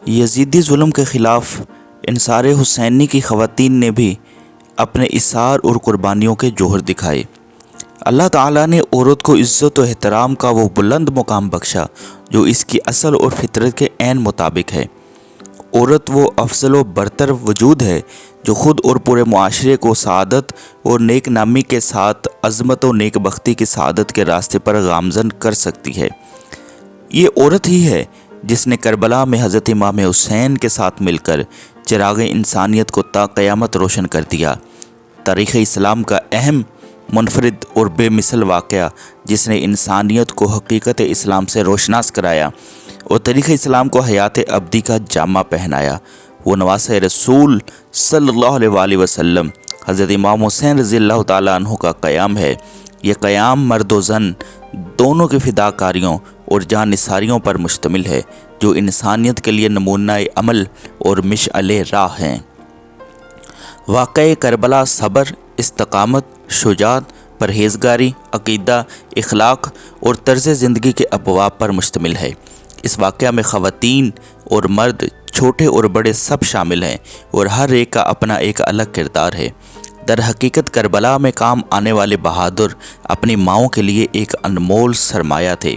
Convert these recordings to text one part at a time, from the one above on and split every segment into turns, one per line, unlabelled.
یزیدی ظلم کے خلاف انصار حسینی کی خواتین نے بھی اپنے اثار اور قربانیوں کے جوہر دکھائے۔ اللہ تعالیٰ نے عورت کو عزت و احترام کا وہ بلند مقام بخشا جو اس کی اصل اور فطرت کے عین مطابق ہے۔ عورت وہ افضل و برتر وجود ہے جو خود اور پورے معاشرے کو سعادت اور نیک نامی کے ساتھ عظمت و نیک بختی کی سعادت کے راستے پر گامزن کر سکتی ہے۔ یہ عورت ہی ہے جس نے کربلا میں حضرت امام حسین کے ساتھ مل کر چراغ انسانیت کو تا قیامت روشن کر دیا۔ تاریخ اسلام کا اہم، منفرد اور بے مثل واقعہ جس نے انسانیت کو حقیقت اسلام سے روشناس کرایا اور تاریخ اسلام کو حیات ابدی کا جامہ پہنایا، وہ نواسہ رسول صلی اللہ علیہ وآلہ وسلم حضرت امام حسین رضی اللہ تعالیٰ عنہ کا قیام ہے۔ یہ قیام مرد و زن دونوں کی فداکاریوں اور جان نثاریوں پر مشتمل ہے، جو انسانیت کے لیے نمونہ عمل اور مشعل راہ ہیں۔ واقعہ کربلا صبر، استقامت، شجاعت، پرہیزگاری، عقیدہ، اخلاق اور طرز زندگی کے ابواب پر مشتمل ہے۔ اس واقعہ میں خواتین اور مرد، چھوٹے اور بڑے سب شامل ہیں اور ہر ایک کا اپنا ایک الگ کردار ہے۔ در حقیقت کربلا میں کام آنے والے بہادر اپنی ماؤں کے لیے ایک انمول سرمایہ تھے۔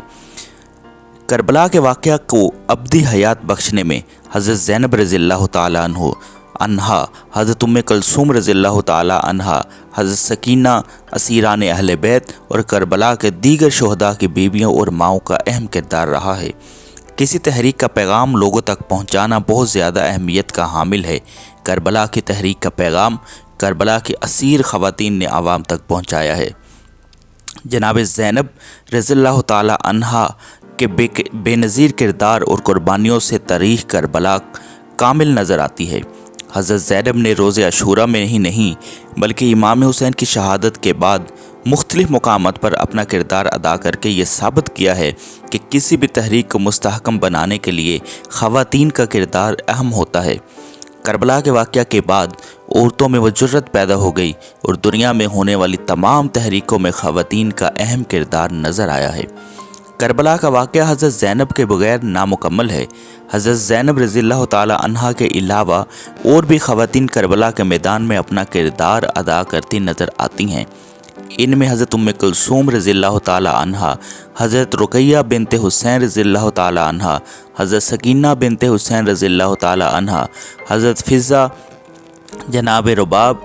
کربلا کے واقعہ کو ابدی حیات بخشنے میں حضرت زینب رضی اللہ تعالیٰ عنہا، حضرت ام کلثوم رضی اللہ تعالیٰ عنہا، حضرت سکینہ، اسیران اہل بیت اور کربلا کے دیگر شہداء کی بیویوں اور ماؤں کا اہم کردار رہا ہے۔ کسی تحریک کا پیغام لوگوں تک پہنچانا بہت زیادہ اہمیت کا حامل ہے۔ کربلا کی تحریک کا پیغام کربلا کی اسیر خواتین نے عوام تک پہنچایا ہے۔ جناب زینب رضی اللہ تعالیٰ عنہا کے بے نظیر کردار اور قربانیوں سے تاریخ کربلا کامل نظر آتی ہے۔ حضرت زینب نے روز عاشوراء میں ہی نہیں بلکہ امام حسین کی شہادت کے بعد مختلف مقامات پر اپنا کردار ادا کر کے یہ ثابت کیا ہے کہ کسی بھی تحریک کو مستحکم بنانے کے لیے خواتین کا کردار اہم ہوتا ہے۔ کربلا کے واقعہ کے بعد عورتوں میں وہ جرت پیدا ہو گئی اور دنیا میں ہونے والی تمام تحریکوں میں خواتین کا اہم کردار نظر آیا ہے۔ کربلا کا واقعہ حضرت زینب کے بغیر نامکمل ہے۔ حضرت زینب رضی اللہ تعالیٰ عنہا کے علاوہ اور بھی خواتین کربلا کے میدان میں اپنا کردار ادا کرتی نظر آتی ہیں۔ ان میں حضرت ام کلثوم رضی اللہ تعالیٰ عنہا، حضرت رقیہ بنت حسین رضی اللہ تعالیٰ عنہا، حضرت سکینہ بنت حسین رضی اللہ تعالیٰ عنہا، حضرت فضہ، جناب رباب،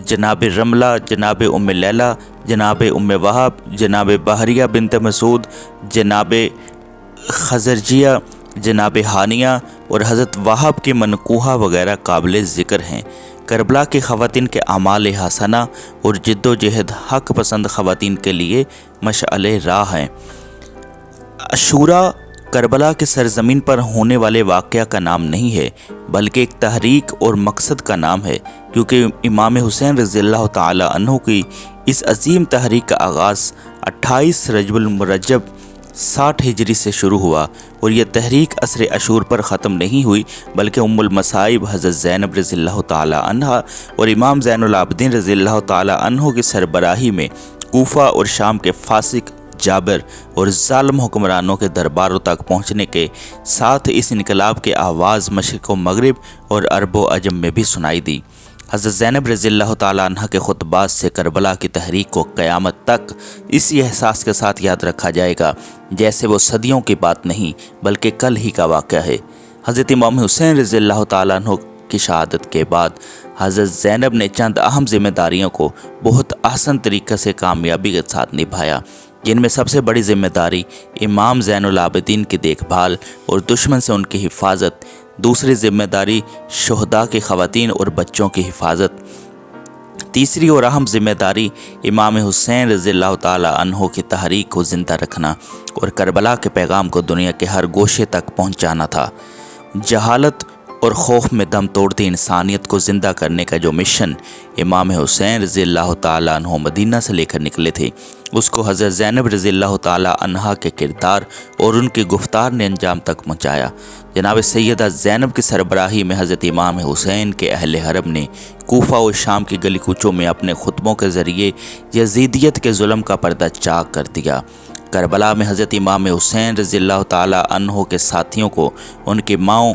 جناب رملہ، جناب ام لیلہ، جناب ام وہب، جناب بحریہ بنت مسعود، جناب خزرجیہ، جناب ہانیہ اور حضرت وہب کی منقوحہ وغیرہ قابل ذکر ہیں۔ کربلا کی خواتین کے اعمال حسنہ اور جد و جہد حق پسند خواتین کے لیے مشعل راہ ہیں۔ عاشوراء کربلا کے سرزمین پر ہونے والے واقعہ کا نام نہیں ہے بلکہ ایک تحریک اور مقصد کا نام ہے، کیونکہ امام حسین رضی اللہ تعالیٰ عنہ کی اس عظیم تحریک کا آغاز 28 رجب المرجب 60 ہجری سے شروع ہوا اور یہ تحریک عصر عاشور پر ختم نہیں ہوئی بلکہ ام المصائب حضرت زینب رضی اللہ تعالیٰ عنہا اور امام زین العابدین رضی اللہ تعالیٰ عنہ کی سربراہی میں کوفہ اور شام کے فاسق، جابر اور ظالم حکمرانوں کے درباروں تک پہنچنے کے ساتھ اس انقلاب کی آواز مشرق و مغرب اور عرب و عجم میں بھی سنائی دی۔ حضرت زینب رضی اللہ تعالیٰ عنہ کے خطبات سے کربلا کی تحریک کو قیامت تک اسی احساس کے ساتھ یاد رکھا جائے گا جیسے وہ صدیوں کی بات نہیں بلکہ کل ہی کا واقعہ ہے۔ حضرت امام حسین رضی اللہ تعالیٰ عنہ کی شہادت کے بعد حضرت زینب نے چند اہم ذمہ داریوں کو بہت احسن طریقے سے کامیابی کے ساتھ نبھایا، جن میں سب سے بڑی ذمہ داری امام زین العابدین کی دیکھ بھال اور دشمن سے ان کی حفاظت، دوسری ذمہ داری شہداء کی خواتین اور بچوں کی حفاظت، تیسری اور اہم ذمہ داری امام حسین رضی اللہ تعالیٰ عنہ کی تحریک کو زندہ رکھنا اور کربلا کے پیغام کو دنیا کے ہر گوشے تک پہنچانا تھا۔ جہالت اور خوف میں دم توڑتی انسانیت کو زندہ کرنے کا جو مشن امام حسین رضی اللہ تعالیٰ عنہ مدینہ سے لے کر نکلے تھے، اس کو حضرت زینب رضی اللہ تعالیٰ عنہا کے کردار اور ان کی گفتار نے انجام تک پہنچایا۔ جناب سیدہ زینب کی سربراہی میں حضرت امام حسین کے اہل حرم نے کوفہ و شام کی گلی کوچوں میں اپنے خطبوں کے ذریعے یزیدیت کے ظلم کا پردہ چاک کر دیا۔ کربلا میں حضرت امام حسین رضی اللہ تعالیٰ عنہ کے ساتھیوں کو ان کی ماؤں،